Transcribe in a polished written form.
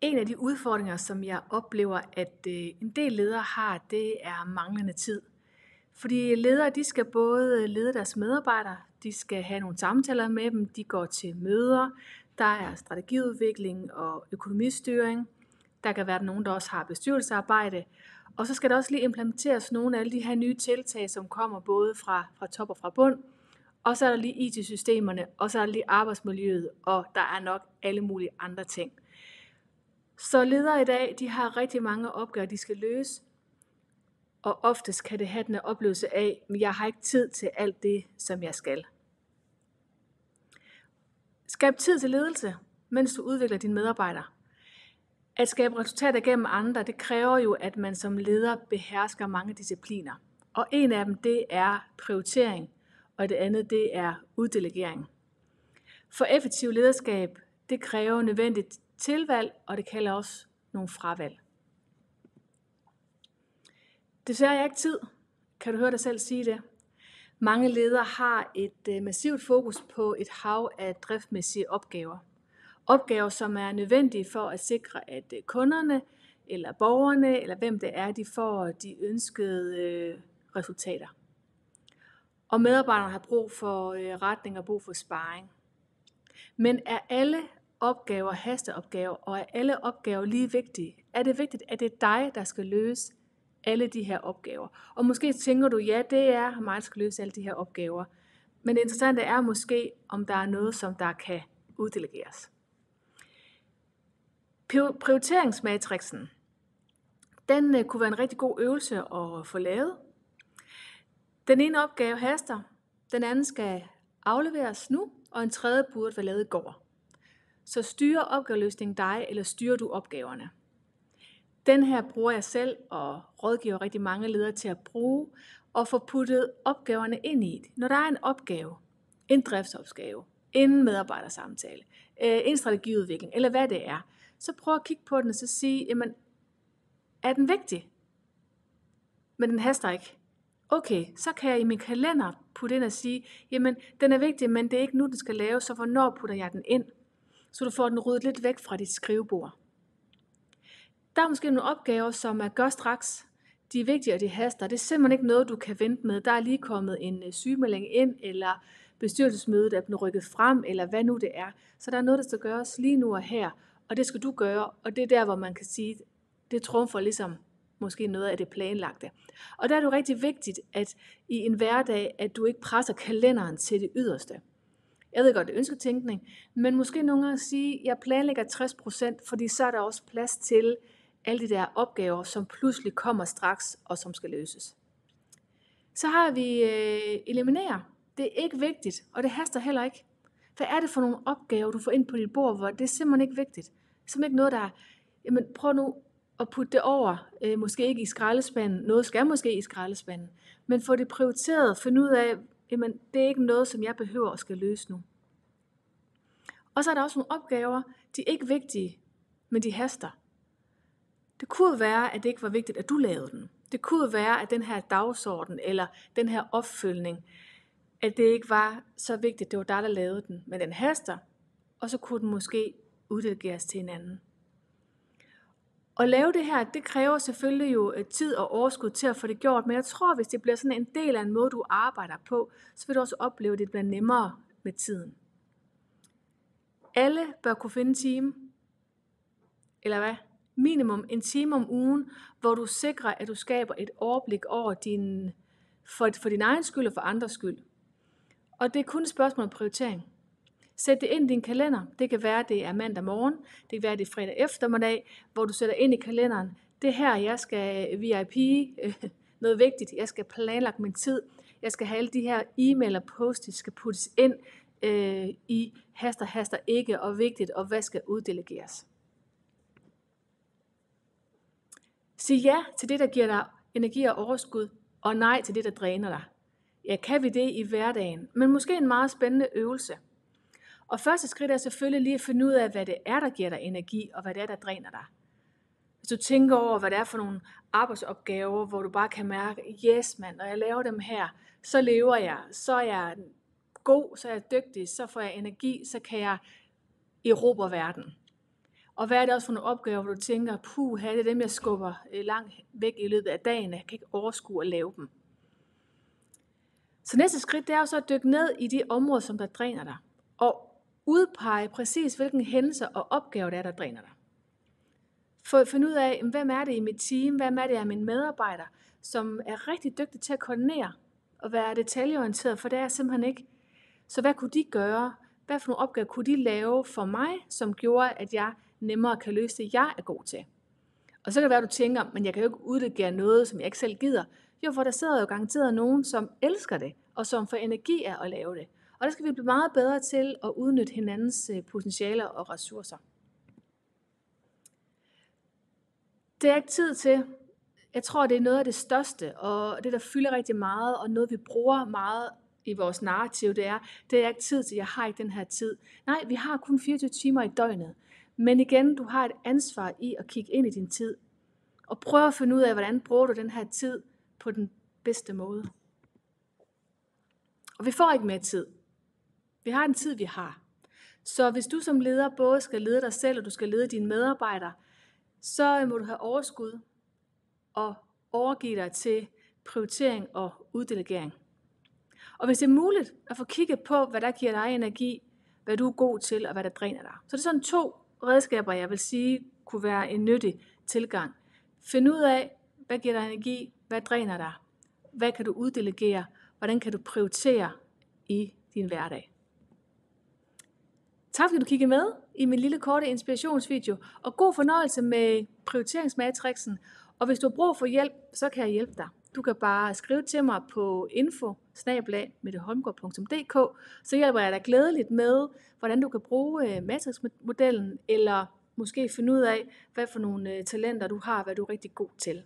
En af de udfordringer, som jeg oplever, at en del ledere har, det er manglende tid. Fordi ledere, de skal både lede deres medarbejdere, de skal have nogle samtaler med dem, de går til møder, der er strategiudvikling og økonomistyring, der kan være nogen, der også har bestyrelsesarbejde, og så skal der også lige implementeres nogle af alle de her nye tiltag, som kommer både fra top og fra bund, og så er der lige IT-systemerne, og så er der lige arbejdsmiljøet, og der er nok alle mulige andre ting. Så ledere i dag, de har rigtig mange opgaver, de skal løse, og oftest kan det have den oplevelse af, at jeg har ikke tid til alt det, som jeg skal. Skab tid til ledelse, mens du udvikler dine medarbejdere. At skabe resultater gennem andre, det kræver jo, at man som leder behersker mange discipliner. Og en af dem, det er prioritering, og det andet, det er uddelegering. For effektiv lederskab, det kræver nødvendigt tilvalg, og det kalder også nogle fravalg. Desværre har jeg ikke tid. Kan du høre dig selv sige det? Mange ledere har et massivt fokus på et hav af driftmæssige opgaver. Opgaver, som er nødvendige for at sikre, at kunderne eller borgerne, eller hvem det er, de får de ønskede resultater. Og medarbejderne har brug for retning og brug for sparring. Men er alle opgaver hasteopgaver, og er alle opgaver lige vigtige? Er det vigtigt, at det er dig, der skal løse alle de her opgaver? Og måske tænker du, ja, det er mig, der skal løse alle de her opgaver. Men det interessante er måske, om der er noget, som der kan uddelegeres. Prioriteringsmatrixen, den kunne være en rigtig god øvelse at få lavet. Den ene opgave haster, den anden skal afleveres nu, og en tredje burde være lavet i går. Så styrer opgaveløsningen dig, eller styrer du opgaverne? Den her bruger jeg selv og rådgiver rigtig mange ledere til at bruge og få puttet opgaverne ind i det. Når der er en opgave, en driftsopgave, en medarbejdersamtale, en strategiudvikling, eller hvad det er, så prøv at kigge på den og så sige, jamen, er den vigtig? Men den haster ikke. Okay, så kan jeg i min kalender putte ind og sige, jamen, den er vigtig, men det er ikke nu, den skal laves, så hvornår putter jeg den ind? Så du får den ryddet lidt væk fra dit skrivebord. Der er måske nogle opgaver, som er gør straks. De er vigtige, og de haster. Det er simpelthen ikke noget, du kan vente med. Der er lige kommet en sygemelding ind, eller bestyrelsesmødet er blevet rykket frem, eller hvad nu det er. Så der er noget, der skal gøres lige nu og her, og det skal du gøre. Og det er der, hvor man kan sige, det trumfer ligesom måske noget af det planlagte. Og der er det rigtig vigtigt, at i en hverdag, at du ikke presser kalenderen til det yderste. Jeg ved godt, det er ønsketænkning, men måske nogle gange sige, at jeg planlægger 60%, fordi så er der også plads til alle de der opgaver, som pludselig kommer straks, og som skal løses. Så har vi eliminere. Det er ikke vigtigt, og det haster heller ikke. Hvad er det for nogle opgaver, du får ind på dit bord, hvor det er simpelthen ikke vigtigt? Det er simpelthen ikke noget, der er, jamen prøv nu at putte det over, måske ikke i skraldespanden, noget skal måske i skraldespanden, men få det prioriteret, finde ud af, jamen det er ikke noget, som jeg behøver at skal løse nu. Og så er der også nogle opgaver, de er ikke vigtige, men de haster. Det kunne være, at det ikke var vigtigt, at du lavede den. Det kunne være, at den her dagsorden eller den her opfølgning, at det ikke var så vigtigt, det var dig, der lavede den. Men den haster, og så kunne den måske uddelegeres til en anden. At lave det her, det kræver selvfølgelig jo tid og overskud til at få det gjort, men jeg tror, hvis det bliver sådan en del af en måde, du arbejder på, så vil du også opleve, at det bliver nemmere med tiden. Alle bør kunne finde en time, eller hvad? Minimum en time om ugen, hvor du sikrer, at du skaber et overblik over for din egen skyld og for andres skyld. Og det er kun et spørgsmål om prioritering. Sæt det ind i din kalender. Det kan være, at det er mandag morgen. Det kan være, at det er fredag eftermiddag, hvor du sætter ind i kalenderen. Det her, jeg skal VIP, noget vigtigt. Jeg skal planlægge min tid. Jeg skal have alle de her e-mail og post-its skal puttes ind i haster ikke og vigtigt, og hvad skal uddelegeres. Sig ja til det, der giver dig energi og overskud, og nej til det, der dræner dig. Ja, kan vi det i hverdagen, men måske en meget spændende øvelse. Og første skridt er selvfølgelig lige at finde ud af, hvad det er, der giver dig energi, og hvad det er, der dræner dig. Hvis du tænker over, hvad det er for nogle arbejdsopgaver, hvor du bare kan mærke, yes mand, når jeg laver dem her, så lever jeg, så er jeg god, så er jeg dygtig, så får jeg energi, så kan jeg erobre verden. Og hvad er det også for nogle opgaver, hvor du tænker, det er dem, jeg skubber langt væk i løbet af dagen. Jeg kan ikke overskue at lave dem. Så næste skridt, det er jo så at dykke ned i de områder, som der dræner dig. Og udpege præcis, hvilken hændelser og opgaver det er, der dræner dig. Find ud af, hvem er det i mit team, hvem er det af mine medarbejdere, som er rigtig dygtige til at koordinere og være detaljeorienteret, for det er simpelthen ikke. Så hvad kunne de gøre? Hvad for nogle opgaver kunne de lave for mig, som gjorde, at jeg nemmere kan løse det, jeg er god til? Og så kan det være, at du tænker, men jeg kan jo ikke uddelegere noget, som jeg ikke selv gider. Jo, for der sidder jo garanteret nogen, som elsker det, og som får energi af at lave det. Og der skal vi blive meget bedre til at udnytte hinandens potentialer og ressourcer. Det er ikke tid til. Jeg tror, det er noget af det største, og det, der fylder rigtig meget, og noget, vi bruger meget i vores narrativ, det er ikke tid til, jeg har ikke den her tid. Nej, vi har kun 24 timer i døgnet. Men igen, du har et ansvar i at kigge ind i din tid, og prøve at finde ud af, hvordan bruger du den her tid på den bedste måde. Og vi får ikke mere tid. Vi har den tid, vi har. Så hvis du som leder både skal lede dig selv, og du skal lede dine medarbejdere, så må du have overskud og overgive dig til prioritering og uddelegering. Og hvis det er muligt at få kigget på, hvad der giver dig energi, hvad du er god til, og hvad der dræner dig. Så det er sådan 2 redskaber, jeg vil sige, kunne være en nyttig tilgang. Find ud af, hvad giver dig energi, hvad dræner dig, hvad kan du uddelegere, hvordan kan du prioritere i din hverdag. Tak fordi du kiggede med i min lille korte inspirationsvideo, og god fornøjelse med prioriteringsmatrixen. Og hvis du har brug for hjælp, så kan jeg hjælpe dig. Du kan bare skrive til mig på info@metteholmgaard.dk, så hjælper jeg dig glædeligt med, hvordan du kan bruge matrixmodellen, eller måske finde ud af, hvad for nogle talenter du har, hvad du er rigtig god til.